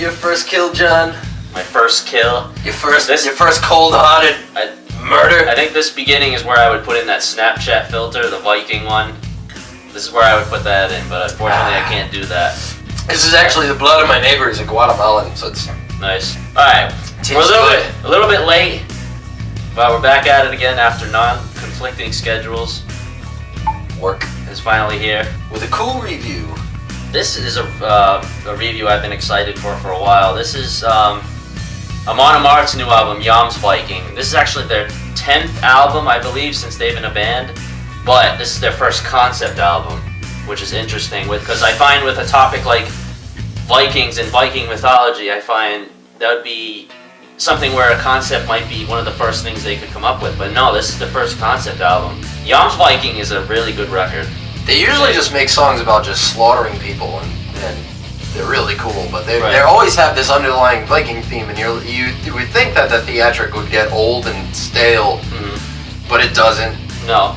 your first kill, John? My first kill. Your first cold-hearted murder? I think this beginning is where I would put in that Snapchat filter, the Viking one. This is where I would put that in, but unfortunately I can't do that. This is actually the blood of my neighbor. He's a Guatemalan, so it's... Nice. Alright, we're a little bit late, but we're back at it again after non-conflicting schedules. Work is finally here. with a cool review. This is a review I've been excited for a while. This is Amon Amarth's new album, Jomsviking. This is actually their 10th album, I believe, since they've been a band. But this is their first concept album, which is interesting because I find with a topic like Vikings and Viking mythology, I find that would be something where a concept might be one of the first things they could come up with. But no, this is the first concept album. Jomsviking is a really good record. They usually just make songs about just slaughtering people, and they're really cool. But they always have this underlying Viking theme, and you would think that the theatric would get old and stale, but it doesn't. No.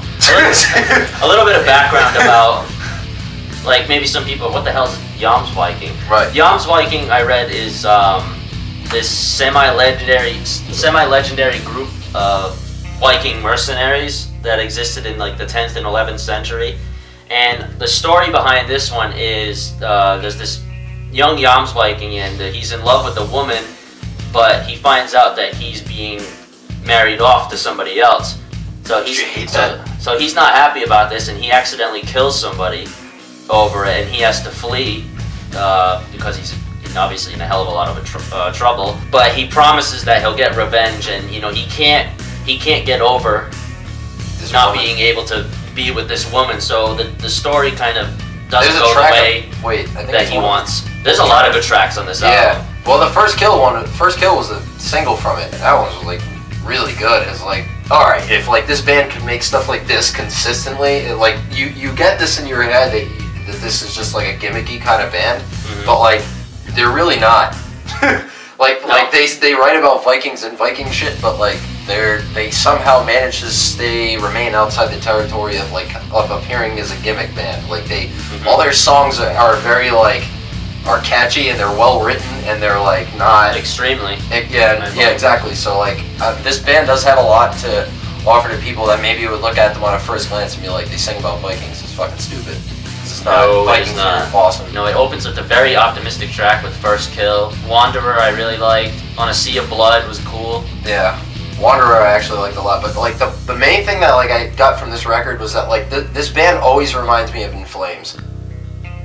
A little bit of background about, like, maybe some people, what the hell is Jomsviking? Right. Jomsviking, I read, is this semi-legendary group of Viking mercenaries that existed in like the 10th and 11th century. And the story behind this one is there's this young Jomsviking, and he's in love with a woman, but he finds out that he's being married off to somebody else. So he's not happy about this, and he accidentally kills somebody over it, and he has to flee because he's obviously in a hell of a lot of trouble. But he promises that he'll get revenge, and he can't get over not being able to be with this woman. So the story kind of doesn't go the way that he wants. There's a lot of good tracks on this album. Yeah. Well, the first kill was a single from it, and that one was like really good. It's like, all right, if like this band can make stuff like this consistently, like you get this in your head that this is just like a gimmicky kind of band, but like they're really not. like they write about Vikings and Viking shit, but like they somehow manage to remain outside the territory of appearing as a gimmick band. Like all their songs are very are catchy, and they're well written, and they're like not extremely. Yeah, exactly. So like this band does have a lot to offer to people that maybe would look at them on a first glance and be like, they sing about Vikings. It's fucking stupid. It's not. No, Vikings are awesome. No, it opens with a very optimistic track with First Kill. Wanderer I really liked. On a Sea of Blood was cool. Yeah. Wanderer I actually liked a lot, but like the main thing that I got from this record was that this band always reminds me of In Flames.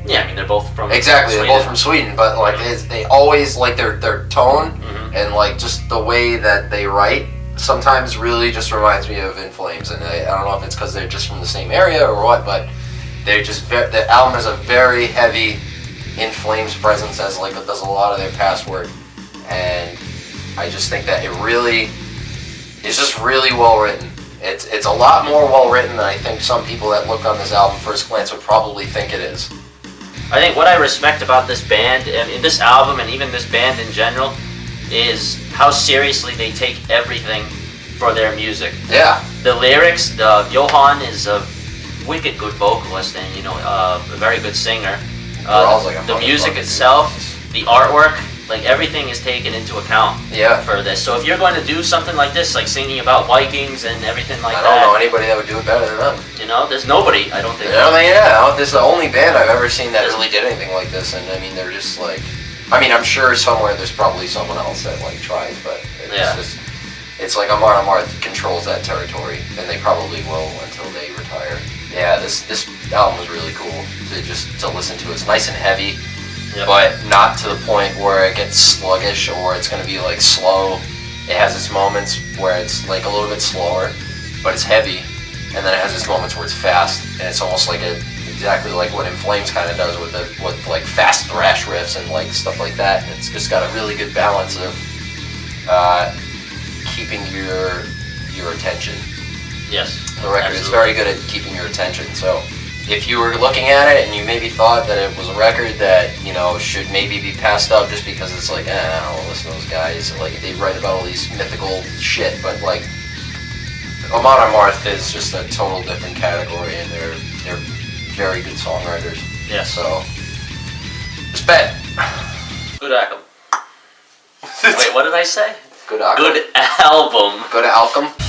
Yeah, I mean they're both from Sweden. They're both from Sweden, but they always their tone and just the way that they write sometimes really just reminds me of In Flames, and I don't know if it's because they're just from the same area or what, but they're just the album has a very heavy In Flames presence as it does a lot of their past work, and I just think that it's just really well written. It's a lot more well written than I think some people that look on this album first glance would probably think it is. I think what I respect about this band, and this album, and even this band in general, is how seriously they take everything for their music. Yeah. The lyrics, Johan is a wicked good vocalist, and a very good singer. The music itself, the artwork, everything is taken into account for this. So if you're going to do something like this, like singing about Vikings and everything like that, I don't know anybody that would do it better than them. There's nobody, I don't think. This is the only band I've ever seen that really did anything like this, and I mean, they're just I'm sure somewhere there's probably someone else that tries, but it's like Amon Amarth controls that territory, and they probably will until they retire. Yeah, this album is really cool to listen to. It's nice and heavy. Yep. But not to the point where it gets sluggish or it's going to be slow. It has its moments where it's a little bit slower, but it's heavy, and then it has its moments where it's fast, and it's almost exactly like what In Flames kind of does with fast thrash riffs and stuff like that. It's just got a really good balance of keeping your attention. Yes. The record is very good at keeping your attention. So if you were looking at it and you maybe thought that it was a record that should maybe be passed up just because it's I don't want to listen to those guys, they write about all these mythical shit, but Amon Amarth is just a total different category, and they're very good songwriters. Yeah. So respect. Good album. What did I say? Good album. Good album. Good album.